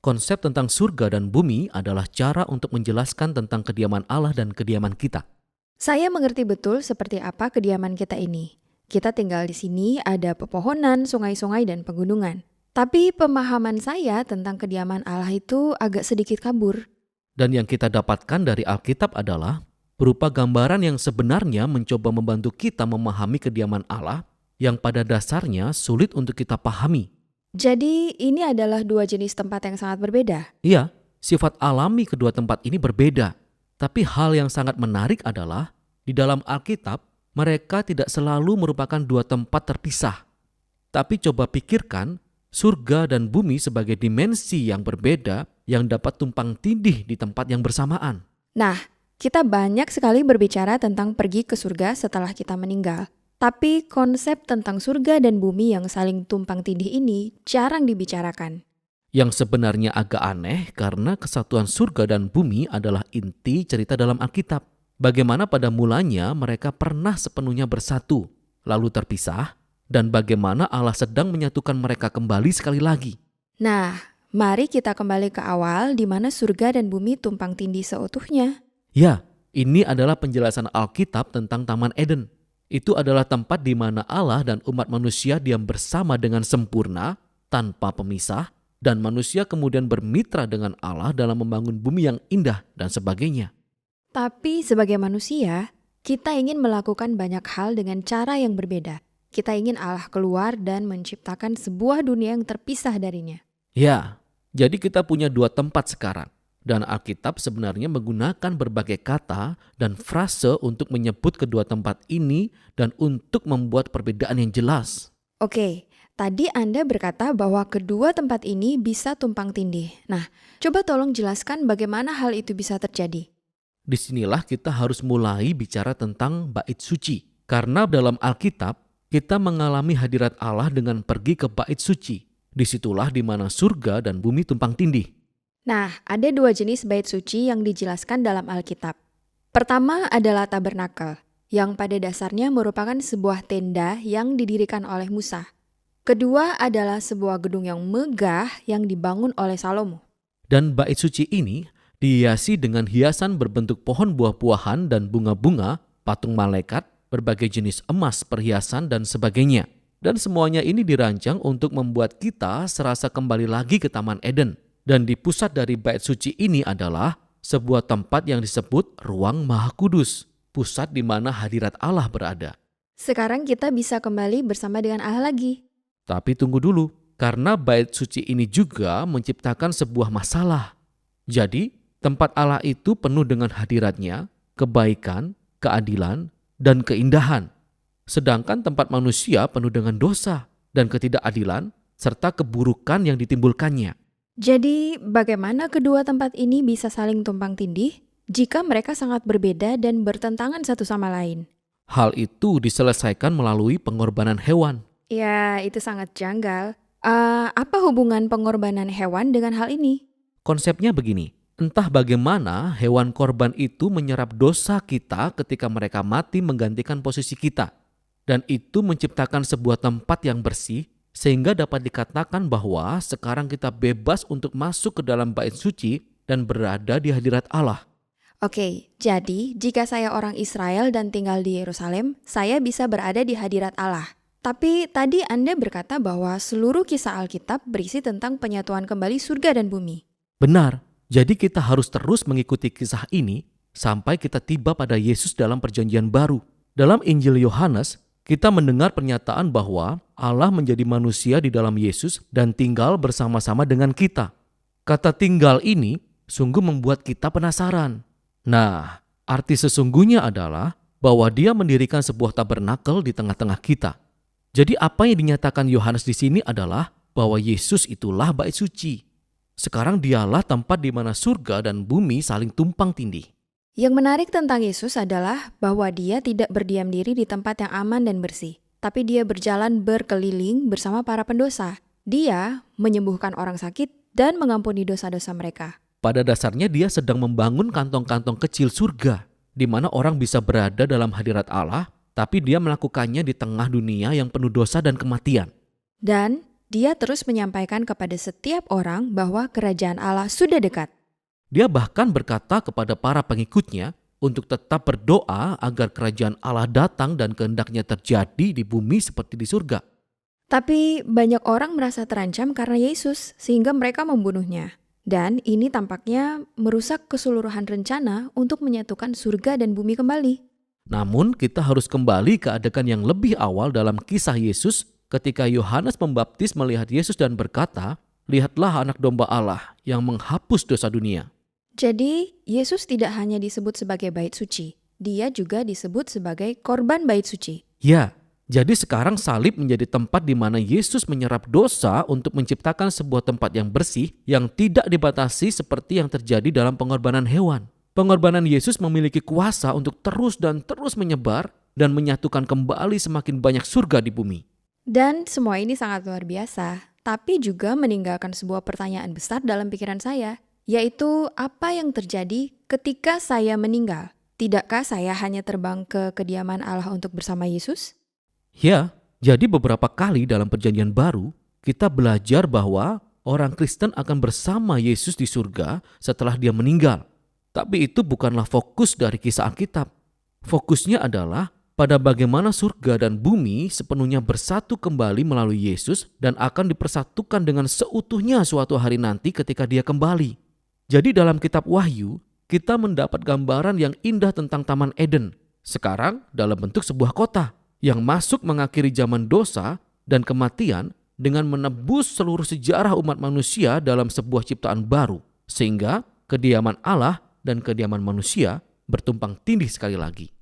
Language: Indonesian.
Konsep tentang surga dan bumi adalah cara untuk menjelaskan tentang kediaman Allah dan kediaman kita. Saya mengerti betul seperti apa kediaman kita ini. Kita tinggal di sini ada pepohonan, sungai-sungai, dan pegunungan. Tapi pemahaman saya tentang kediaman Allah itu agak sedikit kabur. Dan yang kita dapatkan dari Alkitab adalah berupa gambaran yang sebenarnya mencoba membantu kita memahami kediaman Allah yang pada dasarnya sulit untuk kita pahami. Jadi ini adalah dua jenis tempat yang sangat berbeda. Iya, sifat alami kedua tempat ini berbeda. Tapi hal yang sangat menarik adalah di dalam Alkitab mereka tidak selalu merupakan dua tempat terpisah. Tapi coba pikirkan surga dan bumi sebagai dimensi yang berbeda yang dapat tumpang tindih di tempat yang bersamaan. Nah, kita banyak sekali berbicara tentang pergi ke surga setelah kita meninggal. Tapi konsep tentang surga dan bumi yang saling tumpang tindih ini jarang dibicarakan. Yang sebenarnya agak aneh karena kesatuan surga dan bumi adalah inti cerita dalam Alkitab. Bagaimana pada mulanya mereka pernah sepenuhnya bersatu, lalu terpisah, dan bagaimana Allah sedang menyatukan mereka kembali sekali lagi. Nah, mari kita kembali ke awal di mana surga dan bumi tumpang tindih seutuhnya. Ya, ini adalah penjelasan Alkitab tentang Taman Eden. Itu adalah tempat di mana Allah dan umat manusia diam bersama dengan sempurna, tanpa pemisah, dan manusia kemudian bermitra dengan Allah dalam membangun bumi yang indah dan sebagainya. Tapi sebagai manusia, kita ingin melakukan banyak hal dengan cara yang berbeda. Kita ingin Allah keluar dan menciptakan sebuah dunia yang terpisah darinya. Ya, jadi kita punya dua tempat sekarang. Dan Alkitab sebenarnya menggunakan berbagai kata dan frase untuk menyebut kedua tempat ini dan untuk membuat perbedaan yang jelas. Oke, tadi Anda berkata bahwa kedua tempat ini bisa tumpang tindih. Nah, coba tolong jelaskan bagaimana hal itu bisa terjadi. Disinilah kita harus mulai bicara tentang bait suci. Karena dalam Alkitab, kita mengalami hadirat Allah dengan pergi ke bait suci. Disitulah di mana surga dan bumi tumpang tindih. Nah, ada dua jenis bait suci yang dijelaskan dalam Alkitab. Pertama adalah tabernakel, yang pada dasarnya merupakan sebuah tenda yang didirikan oleh Musa. Kedua adalah sebuah gedung yang megah yang dibangun oleh Salomo. Dan bait suci ini dihiasi dengan hiasan berbentuk pohon buah-buahan dan bunga-bunga, patung malaikat, berbagai jenis emas, perhiasan, dan sebagainya. Dan semuanya ini dirancang untuk membuat kita serasa kembali lagi ke Taman Eden. Dan di pusat dari bait suci ini adalah sebuah tempat yang disebut Ruang Maha Kudus, pusat di mana hadirat Allah berada. Sekarang kita bisa kembali bersama dengan Allah lagi. Tapi tunggu dulu, karena bait suci ini juga menciptakan sebuah masalah. Jadi, tempat Allah itu penuh dengan hadiratnya, kebaikan, keadilan, dan keindahan. Sedangkan tempat manusia penuh dengan dosa dan ketidakadilan, serta keburukan yang ditimbulkannya. Jadi, bagaimana kedua tempat ini bisa saling tumpang tindih jika mereka sangat berbeda dan bertentangan satu sama lain? Hal itu diselesaikan melalui pengorbanan hewan. Ya, itu sangat janggal. Apa hubungan pengorbanan hewan dengan hal ini? Konsepnya begini, entah bagaimana hewan korban itu menyerap dosa kita ketika mereka mati menggantikan posisi kita. Dan itu menciptakan sebuah tempat yang bersih, sehingga dapat dikatakan bahwa sekarang kita bebas untuk masuk ke dalam bait suci dan berada di hadirat Allah. Oke, jadi jika saya orang Israel dan tinggal di Yerusalem, saya bisa berada di hadirat Allah. Tapi tadi Anda berkata bahwa seluruh kisah Alkitab berisi tentang penyatuan kembali surga dan bumi. Benar, jadi kita harus terus mengikuti kisah ini sampai kita tiba pada Yesus dalam perjanjian baru. Dalam Injil Yohanes, kita mendengar pernyataan bahwa Allah menjadi manusia di dalam Yesus dan tinggal bersama-sama dengan kita. Kata tinggal ini sungguh membuat kita penasaran. Nah, arti sesungguhnya adalah bahwa Dia mendirikan sebuah tabernakel di tengah-tengah kita. Jadi apa yang dinyatakan Yohanes di sini adalah bahwa Yesus itulah bait suci. Sekarang Dialah tempat di mana surga dan bumi saling tumpang tindih. Yang menarik tentang Yesus adalah bahwa Dia tidak berdiam diri di tempat yang aman dan bersih, tapi Dia berjalan berkeliling bersama para pendosa. Dia menyembuhkan orang sakit dan mengampuni dosa-dosa mereka. Pada dasarnya Dia sedang membangun kantong-kantong kecil surga, di mana orang bisa berada dalam hadirat Allah, tapi Dia melakukannya di tengah dunia yang penuh dosa dan kematian. Dan Dia terus menyampaikan kepada setiap orang bahwa kerajaan Allah sudah dekat. Dia bahkan berkata kepada para pengikutnya untuk tetap berdoa agar kerajaan Allah datang dan kehendaknya terjadi di bumi seperti di surga. Tapi banyak orang merasa terancam karena Yesus sehingga mereka membunuhnya. Dan ini tampaknya merusak keseluruhan rencana untuk menyatukan surga dan bumi kembali. Namun kita harus kembali ke adegan yang lebih awal dalam kisah Yesus ketika Yohanes Pembaptis melihat Yesus dan berkata, "Lihatlah anak domba Allah yang menghapus dosa dunia." Jadi, Yesus tidak hanya disebut sebagai bait suci, dia juga disebut sebagai korban bait suci. Ya, jadi sekarang salib menjadi tempat di mana Yesus menyerap dosa untuk menciptakan sebuah tempat yang bersih yang tidak dibatasi seperti yang terjadi dalam pengorbanan hewan. Pengorbanan Yesus memiliki kuasa untuk terus dan terus menyebar dan menyatukan kembali semakin banyak surga di bumi. Dan semua ini sangat luar biasa, tapi juga meninggalkan sebuah pertanyaan besar dalam pikiran saya, yaitu apa yang terjadi ketika saya meninggal? Tidakkah saya hanya terbang ke kediaman Allah untuk bersama Yesus? Ya, jadi beberapa kali dalam perjanjian baru, kita belajar bahwa orang Kristen akan bersama Yesus di surga setelah dia meninggal. Tapi itu bukanlah fokus dari kisah Alkitab. Fokusnya adalah pada bagaimana surga dan bumi sepenuhnya bersatu kembali melalui Yesus dan akan dipersatukan dengan seutuhnya suatu hari nanti ketika dia kembali. Jadi dalam kitab Wahyu, kita mendapat gambaran yang indah tentang Taman Eden. Sekarang dalam bentuk sebuah kota yang masuk mengakhiri zaman dosa dan kematian dengan menebus seluruh sejarah umat manusia dalam sebuah ciptaan baru. Sehingga kediaman Allah dan kediaman manusia bertumpang tindih sekali lagi.